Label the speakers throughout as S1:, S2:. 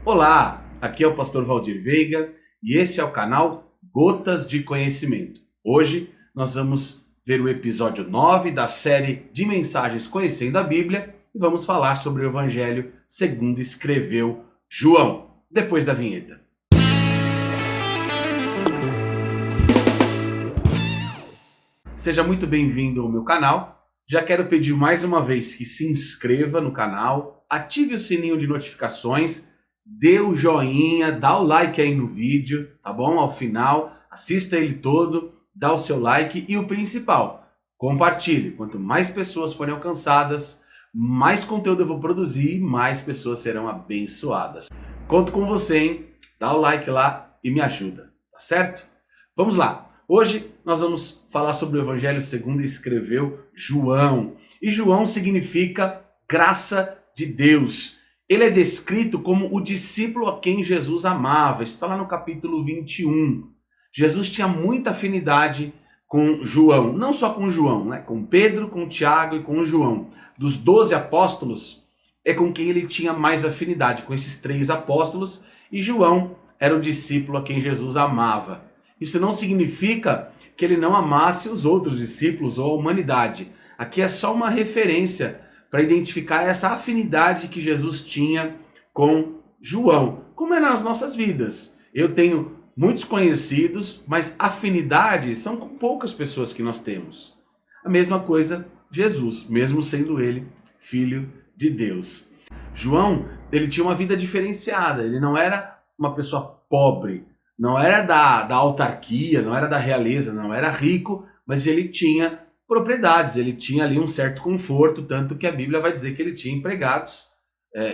S1: Olá, aqui é o pastor Valdir Veiga e esse é o canal Gotas de Conhecimento. Hoje nós vamos ver o episódio 9 da série de mensagens Conhecendo a Bíblia e vamos falar sobre o Evangelho segundo escreveu João, depois da vinheta. Seja muito bem-vindo ao meu canal. Já quero pedir mais uma vez que se inscreva no canal, ative o sininho de notificações, dê o joinha, dá o like aí no vídeo, tá bom? Ao final, assista ele todo, dá o seu like e o principal, compartilhe. Quanto mais pessoas forem alcançadas, mais conteúdo eu vou produzir e mais pessoas serão abençoadas. Conto com você, hein? Dá o like lá e me ajuda, tá certo? Vamos lá. Hoje nós vamos falar sobre o Evangelho segundo escreveu João. E João significa graça de Deus. Ele é descrito como o discípulo a quem Jesus amava. Está lá no capítulo 21. Jesus tinha muita afinidade com João. Não só com João, né? Com Pedro, com Tiago e com João. Dos 12 apóstolos, é com quem ele tinha mais afinidade, com esses 3 apóstolos. E João era o discípulo a quem Jesus amava. Isso não significa que ele não amasse os outros discípulos ou a humanidade. Aqui é só uma referência para identificar essa afinidade que Jesus tinha com João, como é nas nossas vidas. Eu tenho muitos conhecidos, mas afinidade são com poucas pessoas que nós temos. A mesma coisa Jesus, mesmo sendo ele filho de Deus. João, ele tinha uma vida diferenciada, ele não era uma pessoa pobre, não era da autarquia, não era da realeza, não era rico, mas ele tinha propriedades, ele tinha ali um certo conforto, tanto que a Bíblia vai dizer que ele tinha empregados,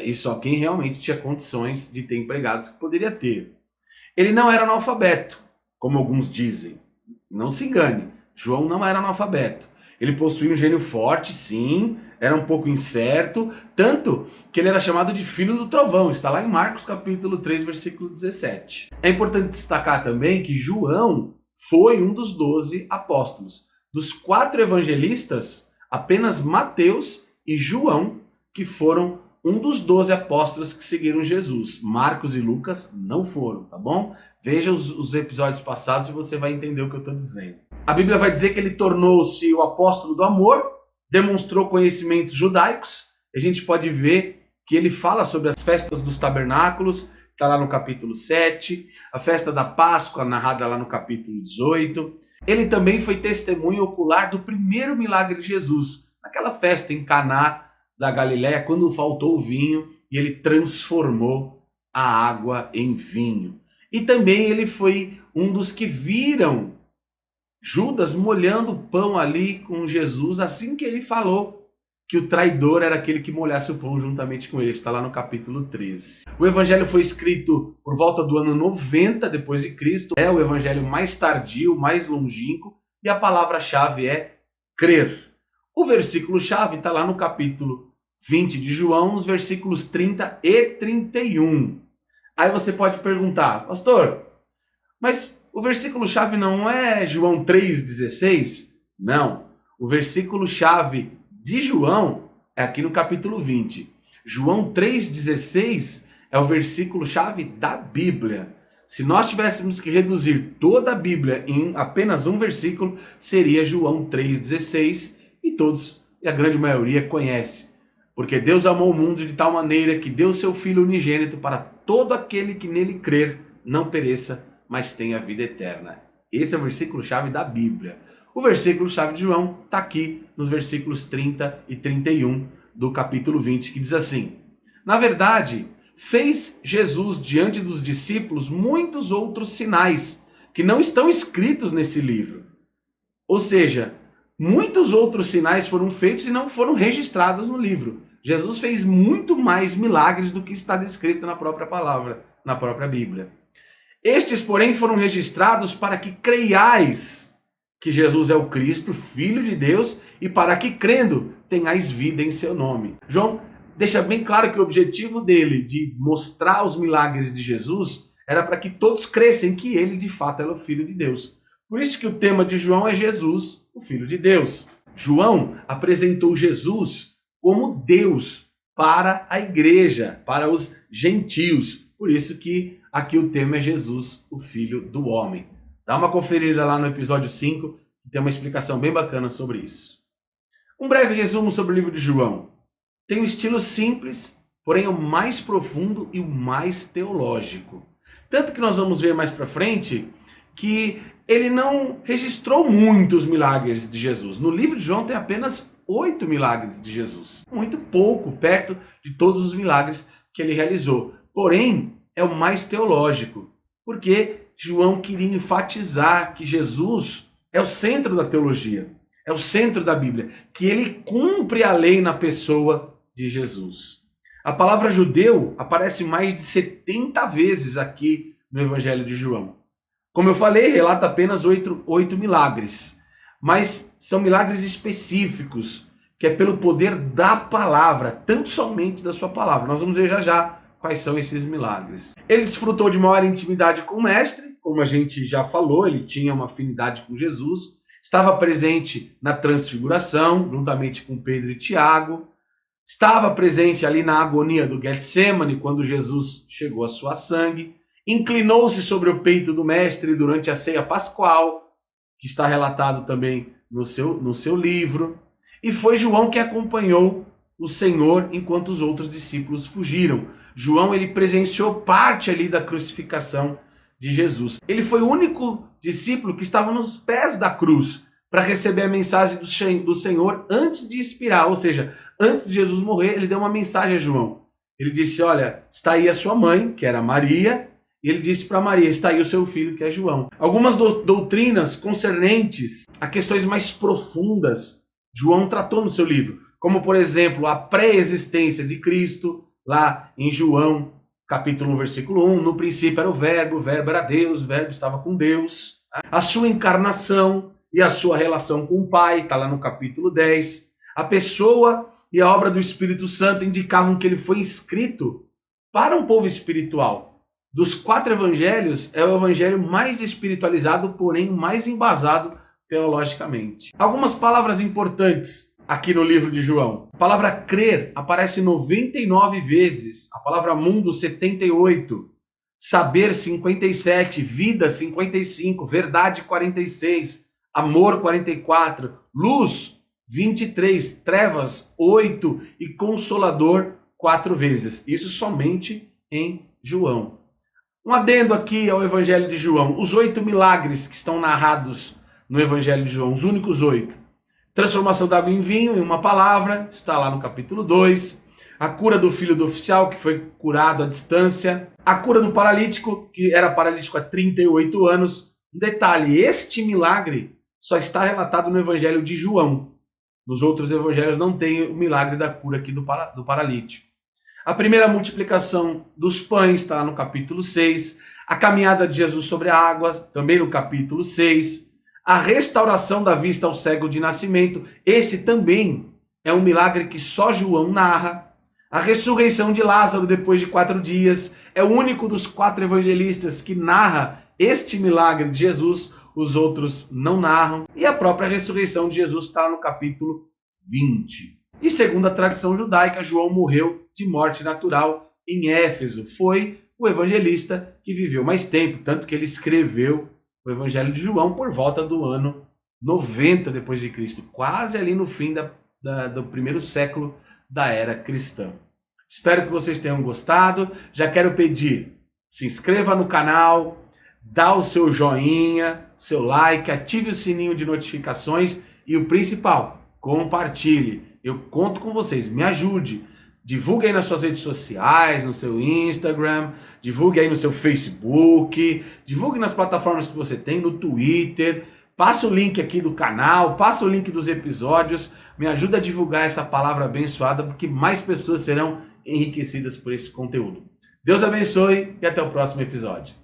S1: e só quem realmente tinha condições de ter empregados que poderia ter. Ele não era analfabeto, como alguns dizem. Não se engane, João não era analfabeto. Ele possuía um gênio forte, sim, era um pouco incerto, tanto que ele era chamado de filho do trovão. Está lá em Marcos capítulo 3, versículo 17. É importante destacar também que João foi um dos 12 apóstolos. Dos 4 evangelistas, apenas Mateus e João que foram um dos 12 apóstolos que seguiram Jesus. Marcos e Lucas não foram, tá bom? Veja os episódios passados e você vai entender o que eu estou dizendo. A Bíblia vai dizer que ele tornou-se o apóstolo do amor, demonstrou conhecimentos judaicos. A gente pode ver que ele fala sobre as festas dos tabernáculos, está lá no capítulo 7, a festa da Páscoa, narrada lá no capítulo 18. Ele também foi testemunho ocular do primeiro milagre de Jesus, naquela festa em Caná da Galiléia, quando faltou o vinho e ele transformou a água em vinho. E também ele foi um dos que viram Judas molhando o pão ali com Jesus assim que ele falou que o traidor era aquele que molhasse o pão juntamente com ele. Está lá no capítulo 13. O evangelho foi escrito por volta do ano 90 depois de Cristo. É o evangelho mais tardio, mais longínquo, e a palavra-chave é crer. O versículo-chave está lá no capítulo 20 de João, nos versículos 30 e 31. Aí você pode perguntar, pastor, mas o versículo-chave não é João 3,16? Não. O versículo-chave de João é aqui no capítulo 20. João 3,16 é o versículo-chave da Bíblia. Se nós tivéssemos que reduzir toda a Bíblia em apenas um versículo, seria João 3,16, e todos, e a grande maioria, conhece. Porque Deus amou o mundo de tal maneira que deu seu Filho unigênito para todo aquele que nele crer não pereça, mas tenha vida eterna. Esse é o versículo-chave da Bíblia. O versículo-chave de João está aqui nos versículos 30 e 31 do capítulo 20, que diz assim: na verdade, fez Jesus diante dos discípulos muitos outros sinais que não estão escritos nesse livro. Ou seja, muitos outros sinais foram feitos e não foram registrados no livro. Jesus fez muito mais milagres do que está descrito na própria palavra, na própria Bíblia. Estes, porém, foram registrados para que creiais que Jesus é o Cristo, Filho de Deus, e para que, crendo, tenhais vida em seu nome. João deixa bem claro que o objetivo dele de mostrar os milagres de Jesus era para que todos crescem que ele, de fato, era o Filho de Deus. Por isso que o tema de João é Jesus, o Filho de Deus. João apresentou Jesus como Deus para a igreja, para os gentios. Por isso que aqui o tema é Jesus, o Filho do Homem. Dá uma conferida lá no episódio 5, que tem uma explicação bem bacana sobre isso. Um breve resumo sobre o livro de João. Tem um estilo simples, porém é o mais profundo e o mais teológico. Tanto que nós vamos ver mais para frente que ele não registrou muitos milagres de Jesus. No livro de João tem apenas 8 milagres de Jesus. Muito pouco, perto de todos os milagres que ele realizou. Porém, é o mais teológico, porque João queria enfatizar que Jesus é o centro da teologia, é o centro da Bíblia, que ele cumpre a lei na pessoa de Jesus. A palavra judeu aparece mais de 70 vezes aqui no Evangelho de João. Como eu falei, relata apenas 8 milagres, mas são milagres específicos, que é pelo poder da palavra, tanto somente da sua palavra. Nós vamos ver já quais são esses milagres. Ele desfrutou de maior intimidade com o mestre, como a gente já falou, ele tinha uma afinidade com Jesus, estava presente na transfiguração, juntamente com Pedro e Tiago, estava presente ali na agonia do Getsemane, quando Jesus chegou a suar sangue, inclinou-se sobre o peito do mestre durante a ceia pascual, que está relatado também no seu livro, e foi João que acompanhou o Senhor enquanto os outros discípulos fugiram. João, ele presenciou parte ali da crucificação de Jesus. Ele foi o único discípulo que estava nos pés da cruz para receber a mensagem do Senhor antes de expirar, ou seja, antes de Jesus morrer, ele deu uma mensagem a João. Ele disse, olha, está aí a sua mãe, que era Maria, e ele disse para Maria, está aí o seu filho, que é João. Algumas doutrinas concernentes a questões mais profundas, João tratou no seu livro, como, por exemplo, a pré-existência de Cristo, lá em João, capítulo 1, versículo 1, no princípio era o verbo era Deus, o verbo estava com Deus. A sua encarnação e a sua relação com o Pai, está lá no capítulo 10. A pessoa e a obra do Espírito Santo indicavam que ele foi escrito para um povo espiritual. Dos 4 evangelhos, é o evangelho mais espiritualizado, porém mais embasado teologicamente. Algumas palavras importantes aqui no livro de João. A palavra crer aparece 99 vezes, a palavra mundo 78, saber 57, vida 55, verdade 46, amor 44, luz 23, trevas 8 e consolador 4 vezes. Isso somente em João. Um adendo aqui ao Evangelho de João. Os 8 milagres que estão narrados no Evangelho de João, os únicos 8. Transformação da água em vinho, em uma palavra, está lá no capítulo 2. A cura do filho do oficial, que foi curado à distância. A cura do paralítico, que era paralítico há 38 anos. Um detalhe, este milagre só está relatado no Evangelho de João. Nos outros evangelhos não tem o milagre da cura aqui do paralítico. A primeira multiplicação dos pães está no capítulo 6. A caminhada de Jesus sobre a água, também no capítulo 6. A restauração da vista ao cego de nascimento, esse também é um milagre que só João narra. A ressurreição de Lázaro depois de 4 dias, é o único dos 4 evangelistas que narra este milagre de Jesus, os outros não narram. E a própria ressurreição de Jesus está no capítulo 20. E segundo a tradição judaica, João morreu de morte natural em Éfeso. Foi o evangelista que viveu mais tempo, tanto que ele escreveu o Evangelho de João por volta do ano 90 depois de Cristo, quase ali no fim do primeiro século da era cristã. Espero que vocês tenham gostado. Já quero pedir, se inscreva no canal, dá o seu joinha, seu like, ative o sininho de notificações e o principal, compartilhe. Eu conto com vocês, me ajude. Divulgue aí nas suas redes sociais, no seu Instagram, divulgue aí no seu Facebook, divulgue nas plataformas que você tem, no Twitter, passa o link aqui do canal, passa o link dos episódios, me ajuda a divulgar essa palavra abençoada, porque mais pessoas serão enriquecidas por esse conteúdo. Deus abençoe e até o próximo episódio.